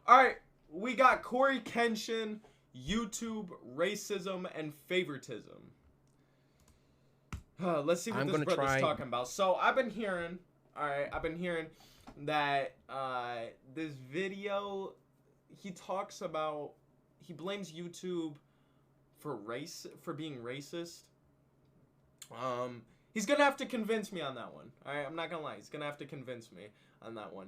All right, we got CoreyxKenshin, YouTube, racism, and favoritism. Let's see what this brother's talking about. So I've been hearing, that this video, he talks about, he blames YouTube for being racist. He's gonna have to convince me on that one. All right, I'm not gonna lie, he's gonna have to convince me on that one.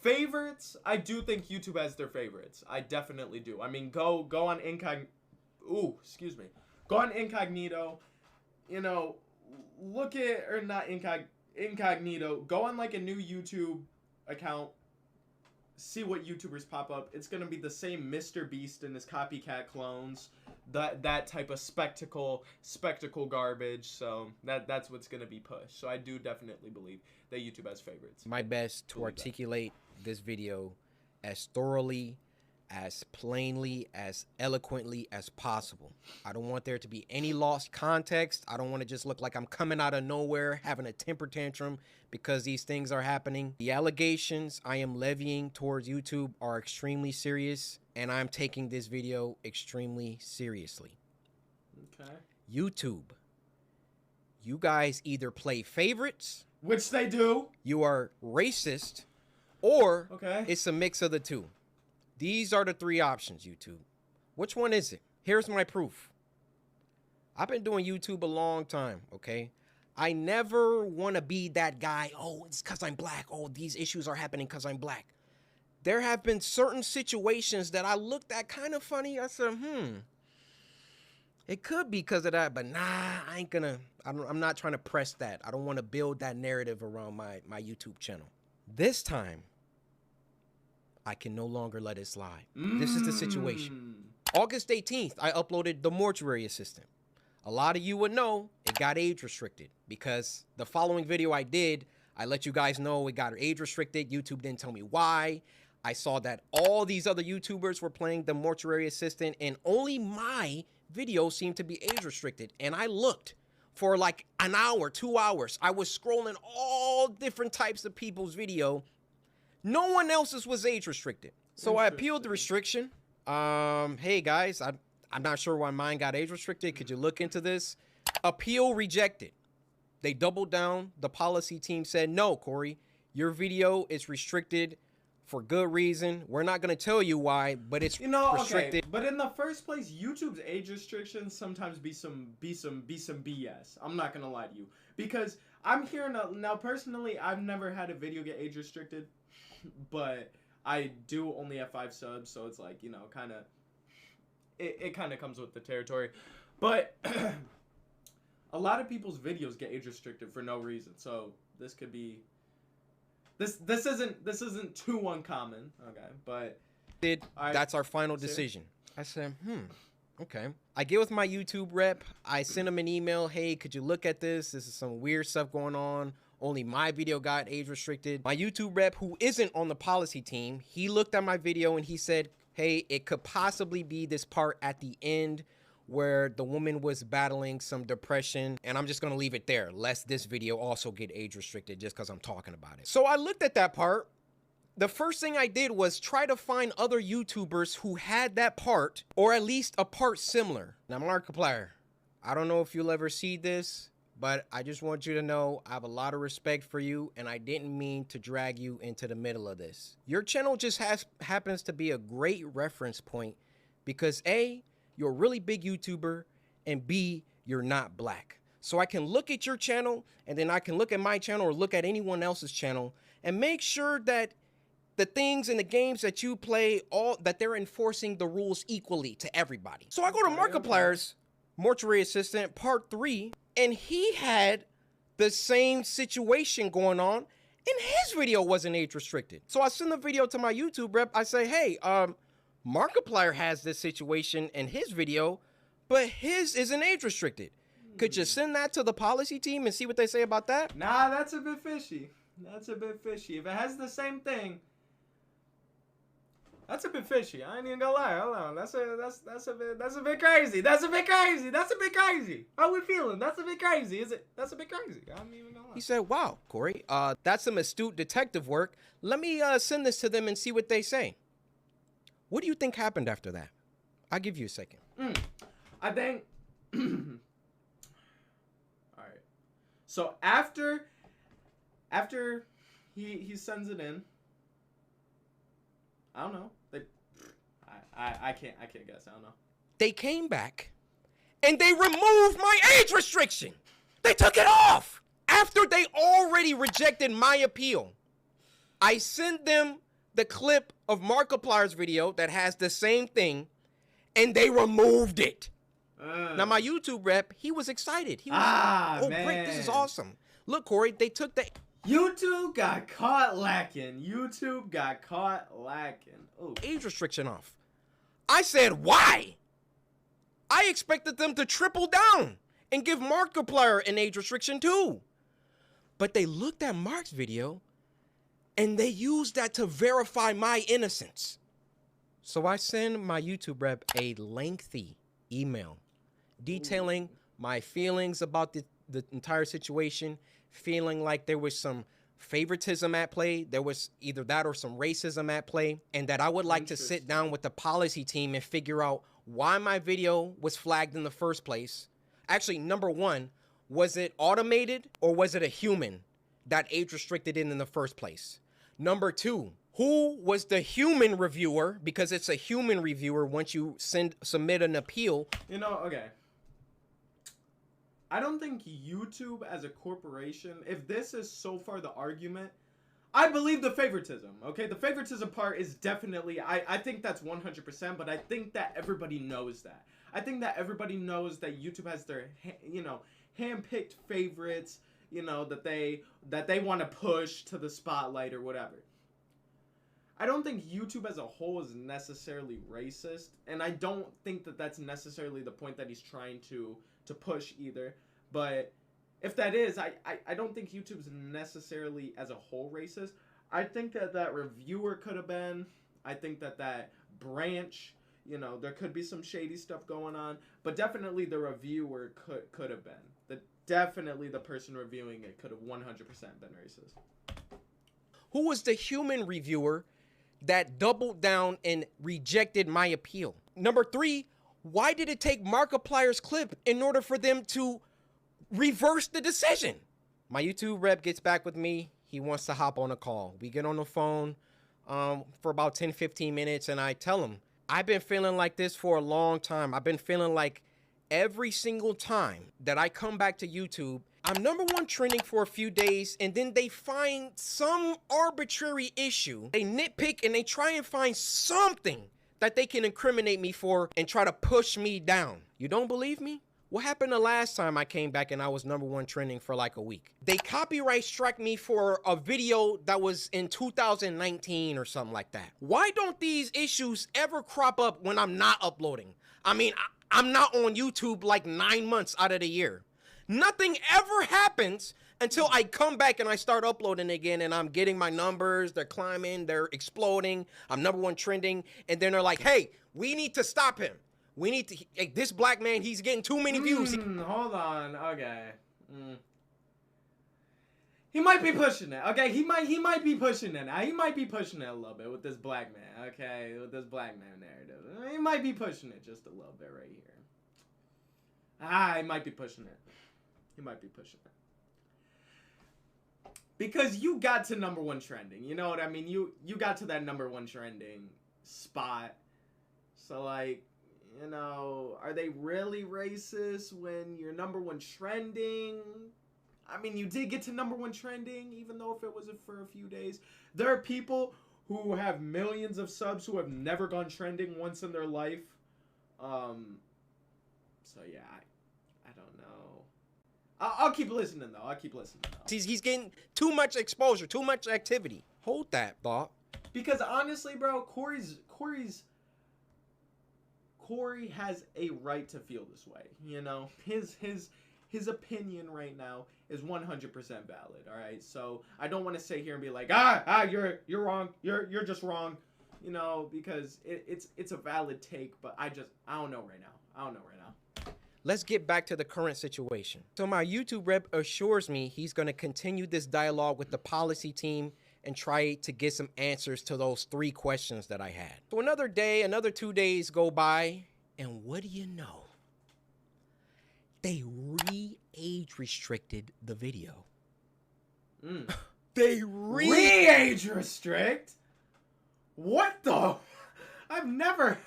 Favorites, I do think YouTube has their favorites. I definitely do. I mean, go on incognito. Ooh, excuse me. Go on incognito. You know, look at, or not incognito. Go on like a new YouTube account. See what YouTubers pop up. It's gonna be the same Mr. Beast and his copycat clones. That type of spectacle garbage. So that's what's gonna be pushed. So I do definitely believe that YouTube has favorites. My best to articulate this video as thoroughly, as plainly, as eloquently as possible. I don't want there to be any lost context. I don't want to just look like I'm coming out of nowhere having a temper tantrum because these things are happening. The allegations I am levying towards YouTube are extremely serious, and I'm taking this video extremely seriously. Okay. YouTube, you guys either play favorites, which they do, you are racist, or it's a mix of the two. These are the three options, YouTube. Which one is it? Here's my proof. I've been doing YouTube a long time, okay? I never want to be that guy, oh, it's because I'm black. Oh, these issues are happening because I'm black. There have been certain situations that I looked at kind of funny. I said, it could be because of that, but nah, I ain't gonna, I'm not trying to press that. I don't want to build that narrative around my YouTube channel. This time, I can no longer let it slide. This is the situation. August 18th, I uploaded The Mortuary Assistant. A lot of you would know it got age restricted because the following video I did, I let you guys know it got age restricted. YouTube didn't tell me why. I saw that all these other YouTubers were playing The Mortuary Assistant and only my video seemed to be age restricted. And I looked for like an hour, 2 hours. I was scrolling all different types of people's video. No one else's was age restricted. So I appealed the restriction. Hey guys, I'm not sure why mine got age restricted. Could you look into this? Appeal rejected. They doubled down. The policy team said, no, Corey, your video is restricted for good reason. We're not going to tell you why, but it's restricted. Okay. But in the first place, YouTube's age restrictions sometimes be some BS. I'm not going to lie to you. Because I'm hearing now personally, I've never had a video get age restricted. But I do only have 5 subs, so it's like, you know, kind of, it kind of comes with the territory. But a lot of people's videos get age restricted for no reason. So this could be, this isn't too uncommon. Okay, but that's our final decision. I said, okay. I get with my YouTube rep. I send him an email. Hey, could you look at this? This is some weird stuff going on. Only my video got age restricted. My YouTube rep, who isn't on the policy team, he looked at my video and he said, hey, it could possibly be this part at the end where the woman was battling some depression. And I'm just going to leave it there, lest this video also get age restricted just because I'm talking about it. So I looked at that part. The first thing I did was try to find other YouTubers who had that part, or at least a part similar. Now, Markiplier, I don't know if you'll ever see this, but I just want you to know I have a lot of respect for you, and I didn't mean to drag you into the middle of this. Your channel just happens to be a great reference point because A, you're a really big YouTuber, and B, you're not black. So I can look at your channel, and then I can look at my channel or look at anyone else's channel and make sure that the things and the games that you play, that they're enforcing the rules equally to everybody. So I go to Markiplier's Mortuary Assistant Part 3, and he had the same situation going on, and his video wasn't age restricted. So I send the video to my YouTube rep. I say, hey, Markiplier has this situation in his video, but his isn't age restricted. Could you send that to the policy team and see what they say about that? Nah, that's a bit fishy. That's a bit fishy. If it has the same thing, that's a bit fishy. I ain't even gonna lie. Hold on. That's a bit crazy. That's a bit crazy. How we feeling? That's a bit crazy. Is it? That's a bit crazy. I ain't even gonna lie. He said, wow, Corey, that's some astute detective work. Let me send this to them and see what they say. What do you think happened after that? I'll give you a second. I think. All right. So after he sends it in, I don't know. I can't guess. I don't know. They came back and they removed my age restriction. They took it off after they already rejected my appeal. I sent them the clip of Markiplier's video that has the same thing, and they removed it. Now, my YouTube rep, he was excited. He was oh, man. Great, this is awesome. Look, Corey, they took the... YouTube got caught lacking. YouTube got caught lacking. Ooh. Age restriction off. I said, why? I expected them to triple down and give Markiplier an age restriction too. But they looked at Mark's video and they used that to verify my innocence. So I send my YouTube rep a lengthy email detailing my feelings about the entire situation, feeling like there was some favoritism at play, there was either that or some racism at play, and that I would like to sit down with the policy team and figure out why my video was flagged in the first place. Actually, number one, was it automated or was it a human that age restricted it in the first place? Number two, who was the human reviewer? Because it's a human reviewer once you submit an appeal. You know, okay. I don't think YouTube as a corporation, if this is so far the argument, I believe the favoritism, okay? The favoritism part is definitely, I think that's 100%, but I think that everybody knows that. I think that everybody knows that YouTube has their, you know, hand-picked favorites, you know, that they want to push to the spotlight or whatever. I don't think YouTube as a whole is necessarily racist, and I don't think that that's necessarily the point that he's trying to push either. But if that is, I don't think YouTube's necessarily as a whole racist. I think that reviewer could have been. I think that branch, you know, there could be some shady stuff going on. But definitely the reviewer could have been. Definitely the person reviewing it could have 100% been racist. Who was the human reviewer that doubled down and rejected my appeal? Number three, why did it take Markiplier's clip in order for them to reverse the decision? My YouTube rep gets back with me. He wants to hop on a call. We get on the phone for about 10, 15 minutes, and I tell him, I've been feeling like this for a long time. I've been feeling like every single time that I come back to YouTube, I'm #1 trending for a few days, and then they find some arbitrary issue. They nitpick and they try and find something that they can incriminate me for and try to push me down. You don't believe me? What happened the last time I came back and I was #1 trending for like a week? They copyright struck me for a video that was in 2019 or something like that. Why don't these issues ever crop up when I'm not uploading? I mean, I'm not on YouTube like 9 months out of the year. Nothing ever happens until I come back and I start uploading again, and I'm getting my numbers, they're climbing, they're exploding, I'm #1 trending, and then they're like, hey, we need to stop him. We need to, hey, this black man, he's getting too many views. Hold on, okay. He might be pushing it, okay? He might be pushing it. He might be pushing it a little bit with this black man, okay? With this black man narrative. He might be pushing it just a little bit right here. He might be pushing it. He might be pushing it. Because you got to #1 trending. You know what I mean? You got to that #1 trending spot. So, like, you know, are they really racist when you're #1 trending? I mean, you did get to #1 trending, even though if it wasn't for a few days. There are people who have millions of subs who have never gone trending once in their life. So, yeah, I don't know. I'll keep listening, though. He's getting too much exposure, too much activity. Hold that thought. Because honestly, bro, Corey has a right to feel this way. You know, his opinion right now is 100% valid. All right, so I don't want to sit here and be like, you're wrong. You're just wrong. You know, because it's a valid take, but I don't know right now. Let's get back to the current situation. So my YouTube rep assures me he's going to continue this dialogue with the policy team and try to get some answers to those 3 questions that I had. So another day, another 2 days go by, and what do you know? They re-age restricted the video. They re-age restrict? What the? I've never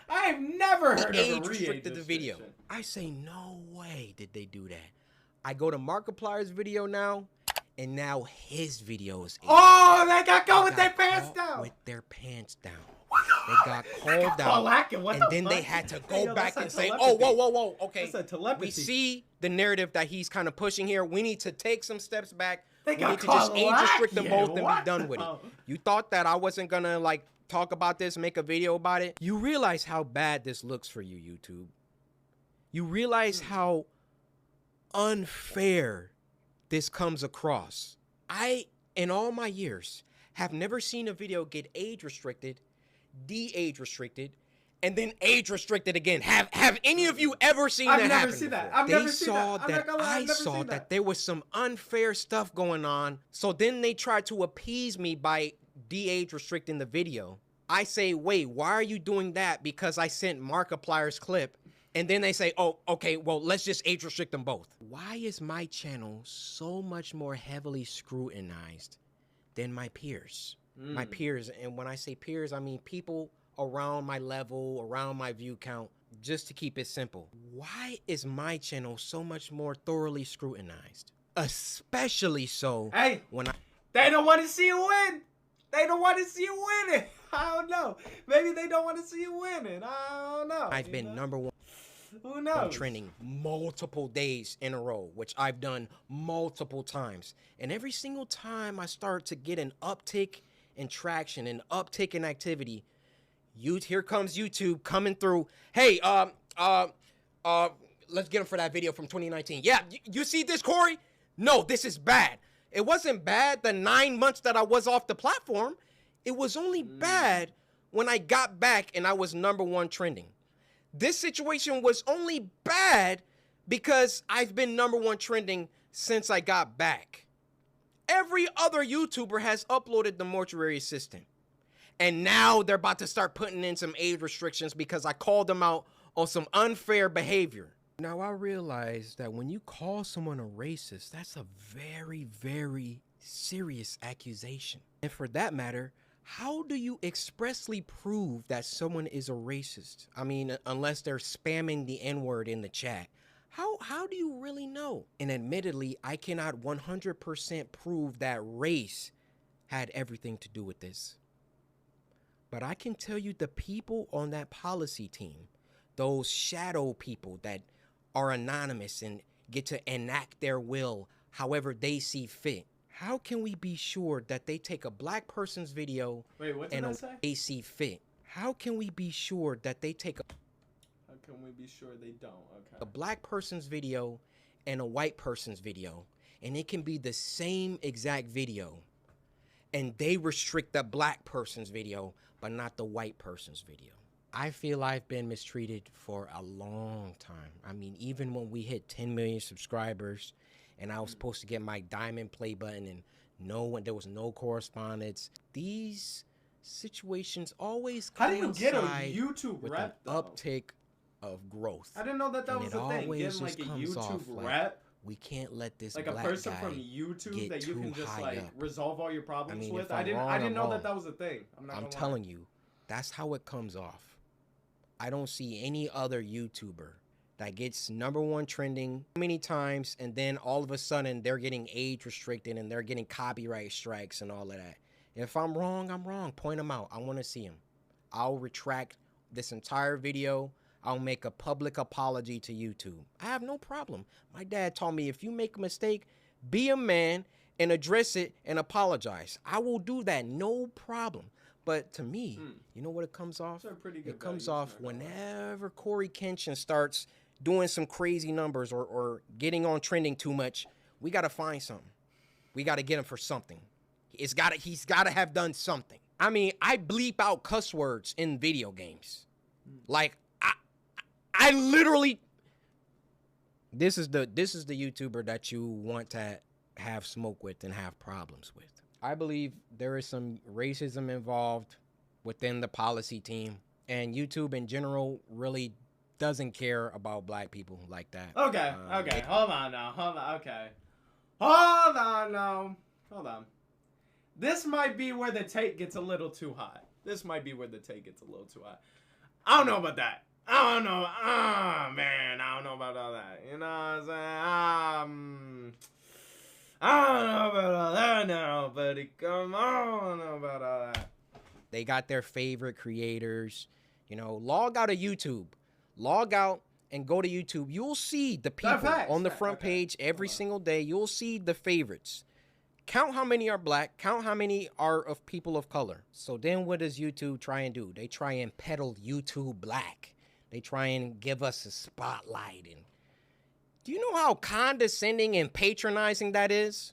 heard of a re-age the video. I say, no way did they do that. I go to Markiplier's video now, and now his video is age. Oh, they got caught with their pants down. With their pants down. They got called out, and then they had to go back and say, oh, whoa, okay. We see the narrative that he's kind of pushing here. We need to take some steps back. We need to just age restrict them both and be done with it. You thought that I wasn't going to, like, talk about this, make a video about it? You realize how bad this looks for you, YouTube. You realize how unfair this comes across. I, in all my years, have never seen a video get age restricted, de-age restricted, and then age restricted again. Have any of you ever seen that happen? I've never seen that. I've never seen that. I saw that there was some unfair stuff going on. So then they tried to appease me by de-age restricting the video. I say, wait, why are you doing that? Because I sent Markiplier's clip. And then they say, oh, okay, well, let's just age restrict them both. Why is my channel so much more heavily scrutinized than my peers? My peers, and when I say peers, I mean people around my level, around my view count, just to keep it simple. Why is my channel so much more thoroughly scrutinized? Especially so when they don't want to see you win. They don't want to see you winning. I don't know. Maybe they don't want to see you winning. I don't know. I've been number one. Who knows? I'm trending multiple days in a row, which I've done multiple times. And every single time I start to get an uptick in traction, an uptick in activity, here comes YouTube coming through. Hey, let's get him for that video from 2019. Yeah, you see this, Corey? No, this is bad. It wasn't bad the 9 months that I was off the platform. It was only bad when I got back and I was #1 trending. This situation was only bad because I've been #1 trending since I got back. Every other YouTuber has uploaded the Mortuary Assistant. And now they're about to start putting in some age restrictions because I called them out on some unfair behavior. Now, I realize that when you call someone a racist, that's a very, very serious accusation. And for that matter, how do you expressly prove that someone is a racist? I mean, unless they're spamming the N-word in the chat. How do you really know? And admittedly, I cannot 100% prove that race had everything to do with this. But I can tell you the people on that policy team, those shadow people that are anonymous and get to enact their will however they see fit. How can we be sure that they take a black person's video and they see fit? How can we be sure that they take How can we be sure they don't? Okay. A black person's video and a white person's video, and it can be the same exact video, and they restrict the black person's video, but not the white person's video? I feel I've been mistreated for a long time. I mean, even when we hit 10 million subscribers and I was supposed to get my diamond play button and there was no correspondence. These situations always coincide. How do you get a YouTube with rep, an uptick of growth. I didn't know that was a thing. Getting like a YouTube rep. We can't let this like a person from YouTube that you can just like resolve all your problems with. I didn't know that was a thing. I'm telling you, that's how it comes off. I don't see any other YouTuber that gets #1 trending many times and then all of a sudden they're getting age restricted and they're getting copyright strikes and all of that. If I'm wrong, I'm wrong. Point them out. I want to see them. I'll retract this entire video. I'll make a public apology to YouTube. I have no problem. My dad taught me if you make a mistake, be a man and address it and apologize. I will do that. No problem. But to me, you know what it comes off? It comes off whenever CoreyxKenshin starts doing some crazy numbers or getting on trending too much. We got to find something. We got to get him for something. He's got to have done something. I mean, I bleep out cuss words in video games. Like, I literally... This is the YouTuber that you want to have smoke with and have problems with. I believe there is some racism involved within the policy team, and YouTube in general really doesn't care about black people like that. Okay, hold on now, hold on now, hold on. This might be where the take gets a little too hot. I don't know about that. I don't know. Man, I don't know about all that. You know what I'm saying? I don't know about all that now, buddy. Come on, I don't know about all that. They got their favorite creators. You know, log out of YouTube. Log out and go to YouTube. You'll see the people on the front page every single day. You'll see the favorites. Count how many are black. Count how many are of people of color. So then what does YouTube try and do? They try and peddle YouTube black. They try and give us a spotlight. And do you know how condescending and patronizing that is?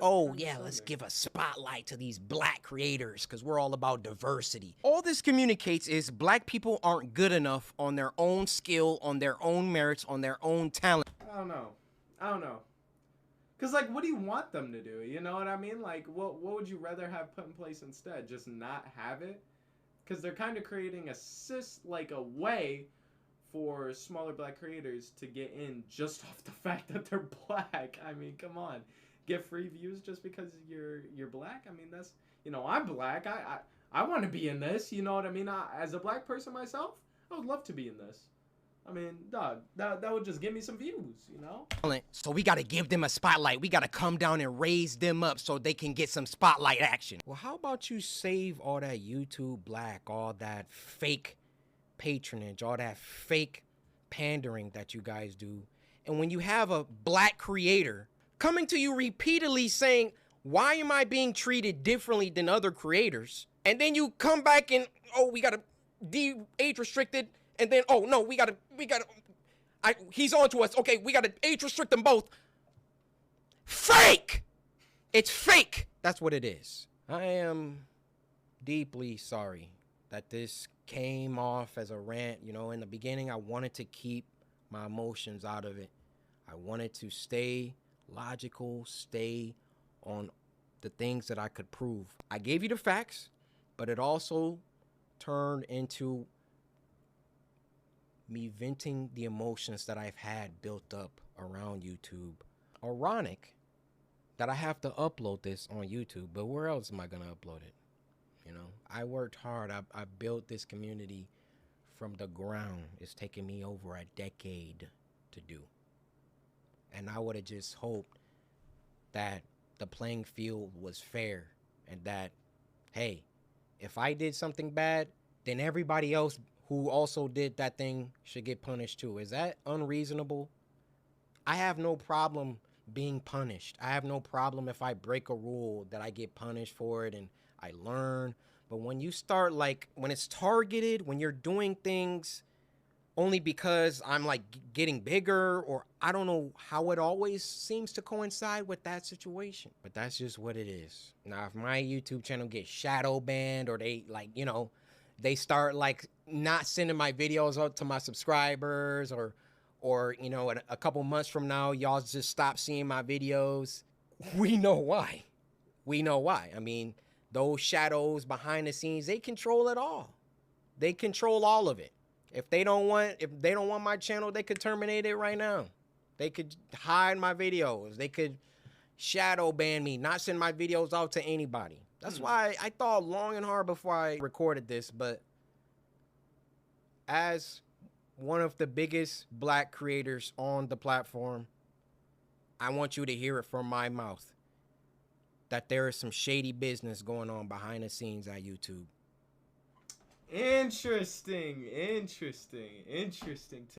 Oh, yeah, let's give a spotlight to these black creators because we're all about diversity. All this communicates is black people aren't good enough on their own skill, on their own merits, on their own talent. I don't know. Because, like, what do you want them to do? You know what I mean? Like, what would you rather have put in place instead? Just not have it? Because they're kind of creating a way for smaller black creators to get in just off the fact that they're black. I mean, come on. Get free views just because you're black? I mean, that's, you know, I'm black. I want to be in this. You know what I mean? As a black person myself, I would love to be in this. I mean, dog, that would just give me some views, you know? So we got to give them a spotlight. We got to come down and raise them up so they can get some spotlight action. Well, how about you save all that YouTube black, all that fake patronage, all that fake pandering that you guys do. And when you have a black creator coming to you repeatedly saying, why am I being treated differently than other creators? And then you come back and, oh, we got to age restricted. And then, oh, no, he's on to us. Okay, we got to age restrict them both. Fake! It's fake. That's what it is. I am deeply sorry that this came off as a rant. You know, in the beginning, I wanted to keep my emotions out of it. I wanted to stay logical, stay on the things that I could prove. I gave you the facts, but it also turned into me venting the emotions that I've had built up around YouTube. Ironic that I have to upload this on YouTube, but where else am I gonna upload it? You know, I worked hard. I built this community from the ground. It's taken me over a decade to do. And I would have just hoped that the playing field was fair and that, hey, if I did something bad, then everybody else who also did that thing should get punished too. Is that unreasonable? I have no problem being punished. I have no problem if I break a rule that I get punished for it and I learn. But when you start, like, when it's targeted, when you're doing things only because I'm like getting bigger, or I don't know how it always seems to coincide with that situation. But that's just what it is. Now, if my YouTube channel gets shadow banned, or they, like, you know, they start like not sending my videos out to my subscribers, or you know, a couple months from now, y'all just stop seeing my videos, we know why. We know why. I mean, those shadows behind the scenes, they control it all. They control all of it. If they don't want my channel, they could terminate it right now. They could hide my videos. They could shadow ban me, not send my videos out to anybody. That's why I thought long and hard before I recorded this. But as one of the biggest black creators on the platform, I want you to hear it from my mouth that there is some shady business going on behind the scenes at YouTube. Interesting.